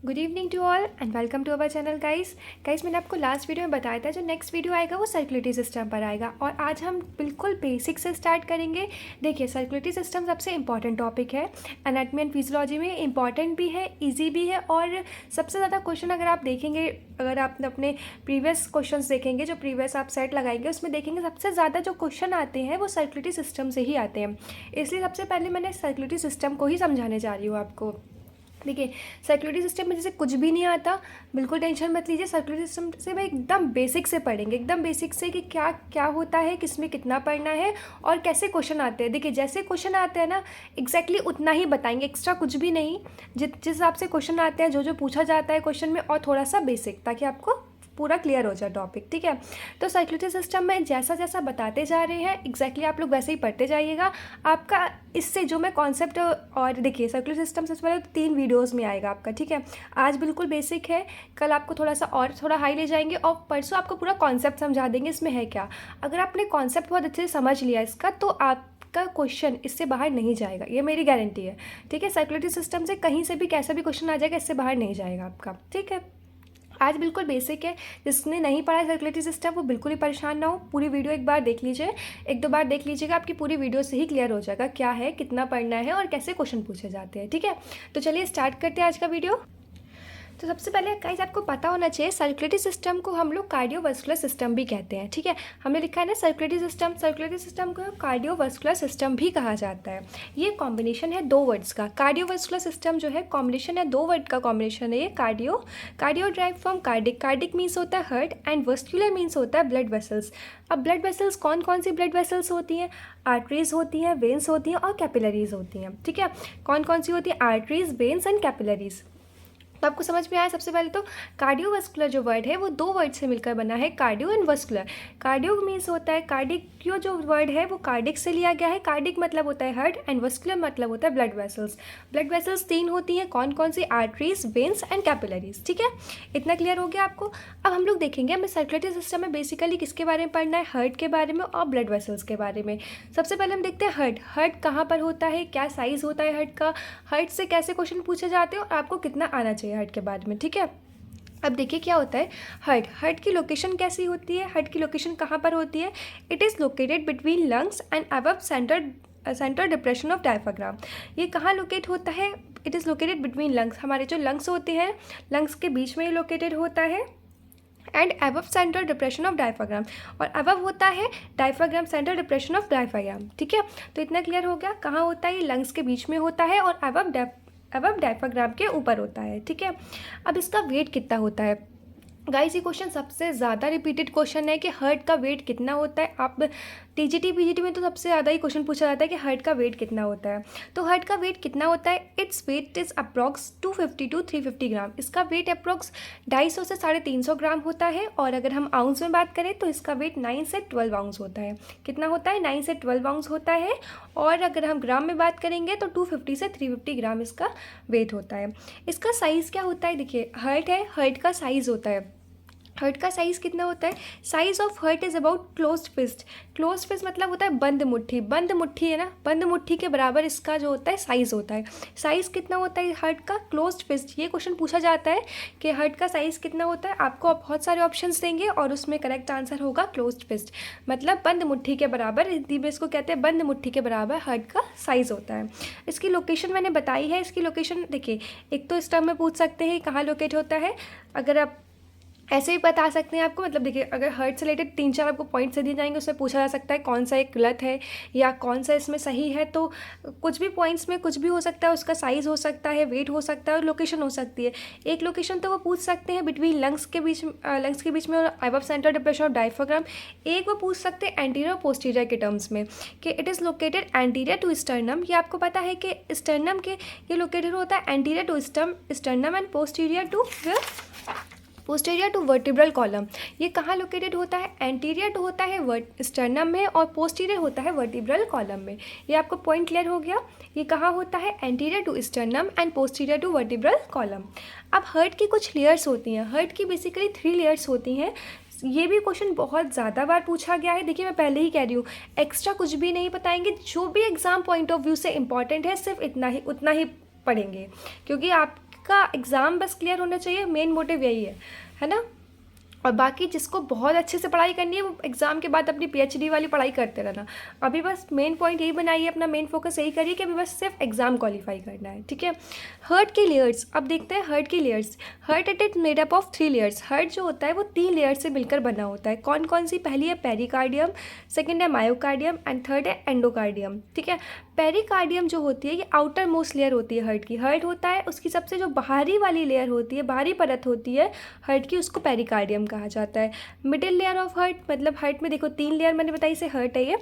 Good evening to all and welcome to our channel guys मैंने आपको last video में बताया था जो नेक्स्ट वीडियो आएगा वो सर्कुलेटरी सिस्टम पर आएगा और आज हम बिल्कुल बेसिक से स्टार्ट करेंगे। देखिए सर्कुलेटरी सिस्टम सबसे इंपॉर्टेंट टॉपिक है, एनाटॉमी एंड फिजियोलॉजी में इंपॉर्टेंट भी है, इजी भी है और सबसे ज़्यादा क्वेश्चन अगर आप देखेंगे, अगर आप अपने प्रीवियस क्वेश्चन देखेंगे जो प्रीवियस आप सेट लगाएंगे उसमें देखेंगे सबसे ज़्यादा जो क्वेश्चन आते हैं वो सर्कुलेटरी सिस्टम से ही आते हैं। इसलिए सबसे पहले मैंने सर्कुलेटरी सिस्टम को ही समझाने जा रही हूँ आपको। देखिए सर्कुलेटरी सिस्टम में जैसे कुछ भी नहीं आता, बिल्कुल टेंशन मत लीजिए। सर्कुलेटरी सिस्टम से भाई एकदम बेसिक से पढ़ेंगे, एकदम बेसिक से कि क्या क्या होता है, किसमें कितना पढ़ना है और कैसे क्वेश्चन आते हैं। देखिए जैसे क्वेश्चन आते हैं ना एग्जैक्टली उतना ही बताएंगे, एक्स्ट्रा कुछ भी नहीं। जिस हिसाब से क्वेश्चन आते हैं, जो जो पूछा जाता है क्वेश्चन में, और थोड़ा सा बेसिक, ताकि आपको पूरा क्लियर हो जाए टॉपिक। ठीक है, तो सर्कुलेटरी सिस्टम में जैसा जैसा बताते जा रहे हैं एग्जैक्टली आप लोग वैसे ही पढ़ते जाइएगा। आपका इससे जो मैं कॉन्सेप्ट, और देखिए सर्कुलर सिस्टम सबसे पहले तो 3 वीडियोस में आएगा आपका। ठीक है, आज बिल्कुल बेसिक है, कल आपको थोड़ा सा और थोड़ा हाई ले जाएंगे और परसों आपको पूरा कॉन्सेप्ट समझा देंगे इसमें है क्या। अगर आपने कॉन्सेप्ट बहुत अच्छे से समझ लिया इसका तो आपका क्वेश्चन इससे बाहर नहीं जाएगा, ये मेरी गारंटी है। ठीक है, सर्कुलेटरी सिस्टम से कहीं से भी कैसा भी क्वेश्चन आ जाएगा, इससे बाहर नहीं जाएगा आपका। ठीक है, आज बिल्कुल बेसिक है। जिसने नहीं पढ़ा है सर्कुलेटरी सिस्टम वो बिल्कुल ही परेशान ना हो, पूरी वीडियो एक बार देख लीजिए, 1-2 बार देख लीजिएगा, आपकी पूरी वीडियो से ही क्लियर हो जाएगा क्या है, कितना पढ़ना है और कैसे क्वेश्चन पूछे जाते हैं। ठीक है, तो चलिए स्टार्ट करते हैं आज का वीडियो। तो सबसे पहले गाइस आपको पता होना चाहिए सर्कुलेटरी सिस्टम को हम लोग कार्डियोवास्कुलर सिस्टम भी कहते हैं। ठीक है, हमने लिखा है ना सर्कुलेटरी सिस्टम को कार्डियोवास्कुलर सिस्टम भी कहा जाता है। ये कॉम्बिनेशन है 2 वर्ड्स का। कार्डियोवास्कुलर सिस्टम जो है कॉम्बिनेशन है 2 वर्ड का कॉम्बिनेशन है ये। Cardio drive from cardiac means होता है हार्ट एंड वस्कुलर मीन्स होता है ब्लड वेसल्स। अब ब्लड वेसल्स कौन कौन सी ब्लड वेसल्स होती हैं? आर्टरीज होती हैं, वेन्स होती हैं और कैपिलरीज होती हैं। ठीक है, कौन कौन सी होती है? Arteries, veins and capillaries. तो आपको समझ में आया। सबसे पहले तो कार्डियोवास्कुलर जो वर्ड है वो 2 वर्ड से मिलकर बना है, cardio and vascular. Cardio means होता है कार्डिक, जो वर्ड है वो कार्डिक से लिया गया है। कार्डिक मतलब होता है हार्ट एंड वस्कुलर मतलब होता है ब्लड वेसल्स। ब्लड वेसल्स 3 होती हैं, कौन कौन सी? Arteries, veins and capillaries. ठीक है, इतना क्लियर हो गया आपको। अब हम लोग देखेंगे हमें सर्कुलेटरी सिस्टम में बेसिकली किसके बारे में पढ़ना है? हार्ट के बारे में और ब्लड वेसल्स के बारे में। सबसे पहले हम देखते हैं हार्ट। हार्ट कहाँ पर होता है, क्या साइज होता है हार्ट का, हार्ट से कैसे क्वेश्चन पूछे जाते हैं और आपको कितना आना चाहिए हार्ट के बारे में। ठीक है, अब देखिए क्या होता है हार्ट की लोकेशन कैसी होती है? हार्ट की लोकेशन कहाँ पर होती है? It is located between lungs and above centre depression of diaphragm. ये कहाँ लोकेट होता है? It is located between lungs, हमारे जो लंग्स होते हैं लंग्स के बीच में ये लोकेटेड होता है। And above centre depression of diaphragm, और अबव होता है diaphragm, centre depression of diaphragm. ठीक है, तो इतना क्लियर हो गया। कहाँ होता है? ये लंग्स के बीच में होता है और अबव डायफ्राम के ऊपर होता है। ठीक है, अब इसका वेट कितना होता है? गाइस ये क्वेश्चन सबसे ज़्यादा रिपीटेड क्वेश्चन है कि हार्ट का वेट कितना होता है। आप टीजीटी पीजीटी में तो सबसे ज़्यादा ही क्वेश्चन पूछा जाता है कि हार्ट का वेट कितना होता है। तो हार्ट का वेट कितना होता है? Its weight is approx 250 to 350 ग्राम। इसका वेट अप्रॉक्स 250 से 350 ग्राम होता है। और अगर हम आउंस में बात करें तो इसका वेट 9 से 12 आउंस होता है। कितना होता है? 9 से 12 आउंस होता है। और अगर हम ग्राम में बात करेंगे तो 250 से 350 ग्राम इसका वेट होता है। इसका साइज़ क्या होता है? देखिए हार्ट है, हार्ट का साइज़ होता है, हार्ट का साइज़ कितना होता है? Size of heart is about closed fist. Closed fist मतलब होता है बंद मुट्ठी, बंद मुट्ठी है ना, बंद मुट्ठी के बराबर इसका जो होता है साइज़ होता है। साइज़ कितना होता है हार्ट का? Closed fist. ये क्वेश्चन पूछा जाता है कि हार्ट का साइज़ कितना होता है। आपको बहुत सारे ऑप्शंस देंगे और उसमें करेक्ट आंसर होगा क्लोज्ड फिस्ट, मतलब बंद मुट्ठी के बराबर। हिंदी में इसको कहते हैं बंद मुट्ठी के बराबर हार्ट का साइज़ होता है। इसकी लोकेशन मैंने बताई है। इसकी लोकेशन देखिए, एक तो इस टर्म में पूछ सकते हैं कहाँ लोकेट होता है, अगर आप ऐसे भी बता सकते हैं आपको। मतलब देखिए अगर हार्ट से रिलेटेड 3-4 आपको पॉइंट्स दिए जाएंगे, उसमें पूछा जा सकता है कौन सा एक गलत है या कौन सा इसमें सही है। तो कुछ भी पॉइंट्स में कुछ भी हो सकता है, उसका साइज़ हो सकता है, वेट हो सकता है और लोकेशन हो सकती है। एक लोकेशन तो वो पूछ सकते हैं बिटवीन लंग्स के बीच में और above centre depression of diaphragm. एक वो पूछ सकते हैं एंटीरियर और पोस्टीरियर के टर्म्स में कि it is located anterior to sternum. ये आपको पता है कि स्टर्नम के ये लोकेटेड होता है anterior to sternum and posterior to vertebral column. ये कहाँ लोकेटेड होता है? एंटीरियर टू होता है स्टर्नम में और पोस्टीरियर होता है वर्टिब्रल कॉलम में। ये आपको पॉइंट क्लियर हो गया। ये कहाँ होता है? Anterior to sternum and posterior to vertebral column. अब हार्ट की कुछ लेयर्स होती हैं। हार्ट की बेसिकली 3 लेयर्स होती हैं। ये भी क्वेश्चन बहुत ज़्यादा बार पूछा गया है। देखिए मैं पहले ही कह रही हूँ एक्स्ट्रा कुछ भी नहीं बताएंगे, जो भी एग्जाम पॉइंट ऑफ व्यू से इंपॉर्टेंट है सिर्फ उतना ही पढ़ेंगे, क्योंकि आप आपका एग्ज़ाम बस क्लियर होना चाहिए, मेन मोटिव यही है ना। और बाकी जिसको बहुत अच्छे से पढ़ाई करनी है वो एग्ज़ाम के बाद अपनी पीएचडी वाली पढ़ाई करते रहना। अभी बस मेन पॉइंट यही बनाइए, अपना मेन फोकस यही करिए कि अभी बस सिर्फ एग्ज़ाम क्वालिफाई करना है, ठीक है। हार्ट की लेयर्स, अब देखते हैं हार्ट की layers. Heart it is made up of 3 layers. Heart जो होता है वो 3 लेयर से मिलकर बना होता है। कौन कौन सी? पहली है पेरिकार्डियम, सेकेंड है मायोकार्डियम एंड थर्ड है एंडोकार्डियम, ठीक है। पेरिकार्डियम जो होती है ये आउटर मोस्ट लेयर होती है हार्ट की। हार्ट होता है उसकी सबसे जो बाहरी वाली लेयर होती है, बाहरी परत होती है हार्ट की, उसको पेरिकार्डियम कहा जाता है। मिडिल लेयर ऑफ हार्ट, मतलब हार्ट में देखो 3 लेयर मैंने बताई, से हार्ट है ये,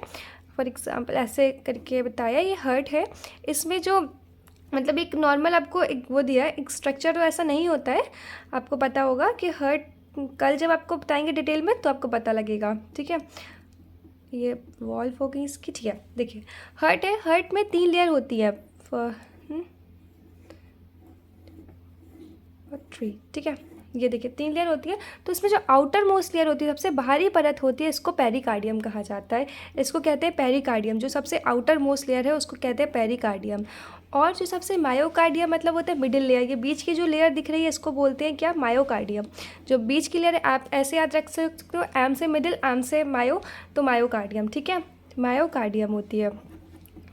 फॉर एग्जाम्पल ऐसे करके बताया, ये हार्ट है। इसमें जो मतलब एक नॉर्मल आपको एक वो दिया है, एक स्ट्रक्चर तो ऐसा नहीं होता है, आपको पता होगा कि हार्ट कल जब आपको बताएंगे डिटेल में तो आपको पता लगेगा, ठीक है। ये वॉल हो गई इसकी, ठीक है। देखिए हार्ट है, हार्ट में 3 लेयर होती है, 3, ठीक है। ये देखिए 3 लेयर होती है, तो इसमें जो आउटर मोस्ट लेयर होती है, सबसे बाहरी परत होती है, इसको पेरिकार्डियम कहा जाता है। इसको कहते हैं पेरिकार्डियम। जो सबसे आउटर मोस्ट लेयर है उसको कहते हैं पेरिकार्डियम। और जो सबसे मायोकार्डियम मतलब होता है मिडिल लेयर, ये बीच की जो लेयर दिख रही है इसको बोलते हैं क्या? मायोकार्डियम। जो बीच की लेयर आप ऐसे याद रख सकते हो, एम से मिडिल, एम से मायो, तो मायोकार्डियम, ठीक है, मायोकार्डियम होती है।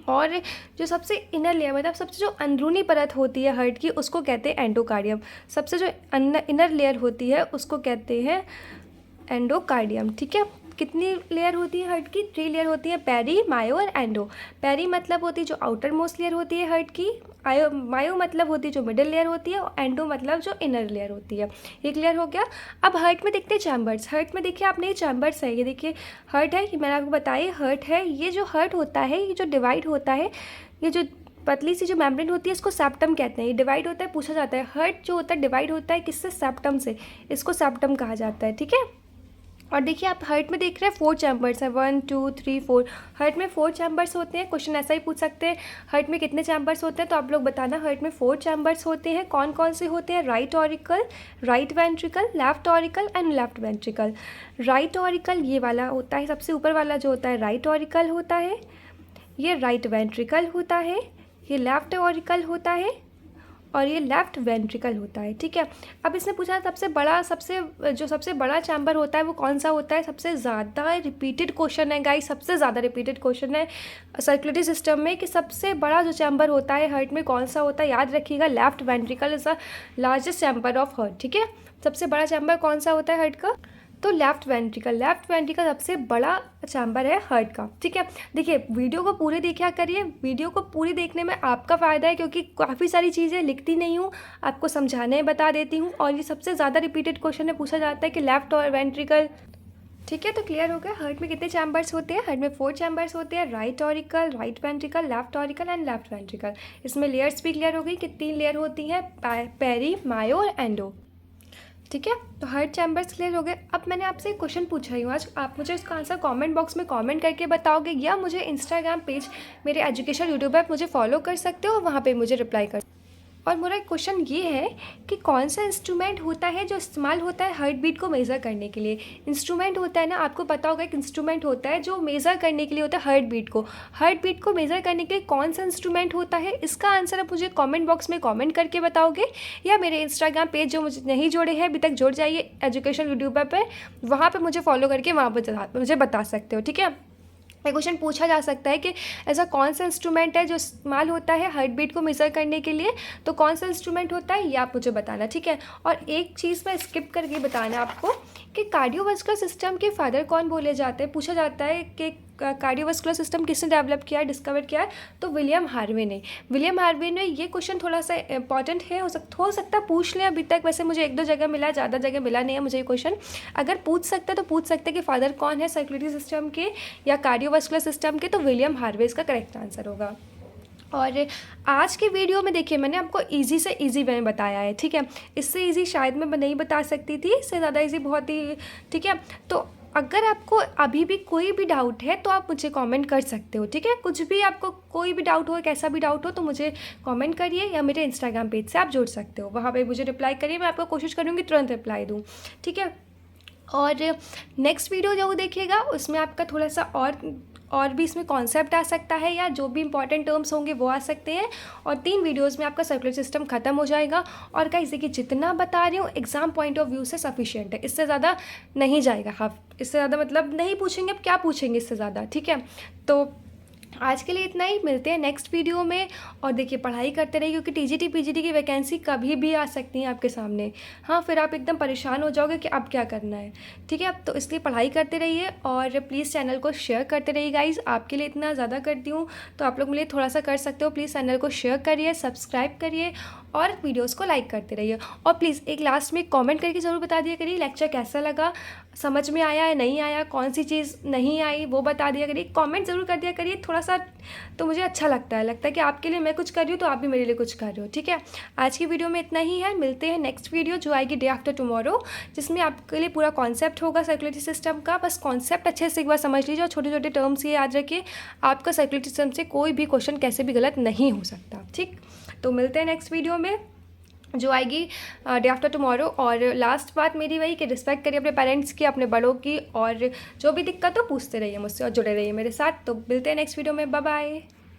और जो सबसे इनर लेयर मतलब सबसे जो अंदरूनी परत होती है हार्ट की, उसको कहते हैं एंडोकार्डियम। सबसे जो इनर लेयर होती है उसको कहते हैं एंडोकार्डियम, ठीक है। कितनी लेयर होती है हार्ट की? 3 लेयर होती है, पेरी, मायो और एंडो। पेरी मतलब होती है जो आउटर मोस्ट लेयर होती है हार्ट की, मायो मतलब होती है जो मिडिल लेयर होती है, और एंडो मतलब जो इनर लेयर होती है। ये क्लियर हो गया। अब हार्ट में देखते हैं चैम्बर्स। हार्ट में देखिए आपने, ये चैम्बर्स है, ये देखिए हार्ट है, ये मैंने आपको बताया हार्ट है। ये जो हार्ट होता है, ये जो डिवाइड होता है, ये जो पतली सी जो मेम्ब्रेन होती है इसको सेप्टम कहते हैं। ये डिवाइड होता है, पूछा जाता है हार्ट जो होता है डिवाइड होता है किससे? सेप्टम से, इसको सेप्टम कहा जाता है, ठीक है। और देखिए आप हार्ट में देख रहे हैं 4 चैम्बर्स हैं, 1 2 3 4। हार्ट में 4 चैम्बर्स होते हैं। क्वेश्चन ऐसा ही पूछ सकते हैं, हार्ट में कितने चैम्बर्स होते हैं, तो आप लोग बताना। हार्ट में 4 चैम्बर्स होते हैं। कौन कौन से होते हैं? Right auricle, right ventricle, left auricle and left ventricle. Right auricle ये वाला होता है, सबसे ऊपर वाला जो होता है राइट ऑरिकल होता है, ये राइट वेंट्रिकल होता है, ये लेफ्ट ऑरिकल होता है, और ये लेफ्ट वेंट्रिकल होता है, ठीक है। अब इसने पूछा सबसे बड़ा चैम्बर होता है वो कौन सा होता है? सबसे ज़्यादा रिपीटेड क्वेश्चन है गाइस, सबसे ज़्यादा रिपीटेड क्वेश्चन है सर्कुलेटरी सिस्टम में कि सबसे बड़ा जो चैम्बर होता है हार्ट में कौन सा होता है? याद रखिएगा, left ventricle is the largest chamber of heart, ठीक है। सबसे बड़ा चैम्बर कौन सा होता है हार्ट का? तो लेफ्ट वेंट्रिकल सबसे बड़ा चैम्बर है हार्ट का, ठीक है। देखिए वीडियो को पूरी देखा करिए, वीडियो को पूरी देखने में आपका फ़ायदा है क्योंकि काफ़ी सारी चीज़ें लिखती नहीं हूँ, आपको समझाने बता देती हूँ। और ये सबसे ज़्यादा रिपीटेड क्वेश्चन है, पूछा जाता है कि लेफ्ट और वेंट्रिकल, ठीक है। तो क्लियर हो गया हार्ट में कितने चैम्बर्स होते हैं? हार्ट में 4 चैम्बर्स होते हैं, right auricle, right ventricle, left auricle and left ventricle. इसमें लेयर्स भी क्लियर हो गई कि 3 लेयर होती हैं, पेरी, मायो और एंडो, ठीक है। तो हार्ट चैम्बर्स क्लियर हो गए। अब मैंने आपसे एक क्वेश्चन पूछा ही हूँ आज, आप मुझे इसका आंसर कमेंट बॉक्स में कमेंट करके बताओगे, या मुझे इंस्टाग्राम पेज मेरे एजुकेशन यूट्यूब ऐप मुझे फॉलो कर सकते हो, वहाँ पे मुझे रिप्लाई कर। और मेरा एक क्वेश्चन ये है कि कौन सा इंस्ट्रूमेंट होता है जो इस्तेमाल होता है हार्ट बीट को मेज़र करने के लिए? इंस्ट्रूमेंट होता है ना, आपको पता होगा एक इंस्ट्रूमेंट होता है जो मेज़र करने के लिए होता है हार्ट बीट को मेज़र करने के लिए कौन सा इंस्ट्रूमेंट होता है? इसका आंसर आप मुझे कमेंट बॉक्स में कमेंट करके बताओगे, या मेरे इंस्टाग्राम पेज जो मुझे नहीं जोड़े हैं अभी तक, जुड़ जाइए एजुकेशन यूट्यूबर पर, वहाँ पर मुझे फॉलो करके वहाँ पर मुझे बता सकते हो, ठीक है। ये क्वेश्चन पूछा जा सकता है कि ऐसा कौन सा इंस्ट्रूमेंट है जो इस्तेमाल होता है हार्ट बीट को मेज़र करने के लिए, तो कौन सा इंस्ट्रूमेंट होता है ये आप मुझे बताना, ठीक है। और एक चीज़ मैं स्किप करके बताना आपको कि कार्डियोवास्कुलर सिस्टम के फादर कौन बोले जाते हैं? पूछा जाता है कि कार्डियोवास्कुलर सिस्टम किसने डेवलप किया, डिस्कवर किया? तो विलियम हार्वे ने। ये क्वेश्चन थोड़ा सा इंपॉर्टेंट है, हो सकता है पूछ लें अभी तक, वैसे मुझे 1-2 जगह मिला, ज़्यादा जगह मिला नहीं है मुझे ये क्वेश्चन। अगर पूछ सकते तो पूछ सकते कि फादर कौन है सर्कुलेटरी सिस्टम के या कार्डियोवास्कुलर सिस्टम के, तो विलियम हार्वे इसका करेक्ट आंसर होगा। और आज के वीडियो में देखिए मैंने आपको इजी से इजी वे में बताया है, ठीक है। इससे इजी शायद मैं नहीं बता सकती थी, इससे ज़्यादा इजी बहुत ही, ठीक है। तो अगर आपको अभी भी कोई भी डाउट है तो आप मुझे कमेंट कर सकते हो, ठीक है। कुछ भी आपको कोई भी डाउट हो, कैसा भी डाउट हो, तो मुझे कमेंट करिए, या मेरे इंस्टाग्राम पेज से आप जुड़ सकते हो, वहाँ पे मुझे रिप्लाई करिए, मैं आपको कोशिश करूँगी तुरंत रिप्लाई दूँ, ठीक है। और नेक्स्ट वीडियो जो देखिएगा उसमें आपका थोड़ा सा और भी इसमें कॉन्सेप्ट आ सकता है या जो भी इंपॉर्टेंट टर्म्स होंगे वो आ सकते हैं, और 3 वीडियोज़ में आपका सर्कुलेटरी सिस्टम ख़त्म हो जाएगा। और गाइस देखिए, जितना बता रही हूँ एग्ज़ाम पॉइंट ऑफ व्यू से सफिशिएंट है, इससे ज़्यादा नहीं जाएगा। हाँ, इससे ज़्यादा मतलब नहीं पूछेंगे, अब क्या पूछेंगे इससे ज़्यादा, ठीक है। तो आज के लिए इतना ही, मिलते हैं नेक्स्ट वीडियो में। और देखिए, पढ़ाई करते रहिए क्योंकि टीजीटी पीजीटी की वैकेंसी कभी भी आ सकती है आपके सामने। हाँ, फिर आप एकदम परेशान हो जाओगे कि अब क्या करना है, ठीक है। अब तो इसलिए पढ़ाई करते रहिए और प्लीज़ चैनल को शेयर करते रहिए गाइज़। आपके लिए इतना ज़्यादा करती हूँ तो आप लोग मेरे लिए थोड़ा सा कर सकते हो। प्लीज़ चैनल को शेयर करिए, सब्सक्राइब करिए और वीडियोज़ को लाइक करते रहिए। और प्लीज़ एक लास्ट में कॉमेंट करके ज़रूर बता दिया करिए लेक्चर कैसा लगा, समझ में आया है नहीं आया, कौन सी चीज़ नहीं आई वो बता दिया करिए। कमेंट ज़रूर कर दिया करिए थोड़ा सा, तो मुझे अच्छा लगता है कि आपके लिए मैं कुछ कर रही हूँ तो आप भी मेरे लिए कुछ कर रहे हो, ठीक है। आज की वीडियो में इतना ही है, मिलते हैं नेक्स्ट वीडियो जो आएगी डे आफ्टर टुमारो, जिसमें आपके लिए पूरा कॉन्सेप्ट होगा सर्कुलेटरी सिस्टम का। बस कॉन्सेप्ट अच्छे से एक बार समझ लीजिए और छोटे छोटे टर्म्स ये याद रखिए, आपका सर्कुलेटरी सिस्टम से कोई भी क्वेश्चन कैसे भी गलत नहीं हो सकता, ठीक। तो मिलते हैं नेक्स्ट वीडियो में जो आएगी डे आफ्टर टुमारो। और लास्ट बात मेरी वही कि रिस्पेक्ट करिए अपने पेरेंट्स की, अपने बड़ों की, और जो भी दिक्कत हो पूछते रहिए मुझसे और जुड़े रहिए मेरे साथ। तो मिलते हैं नेक्स्ट वीडियो में, बाय बाय।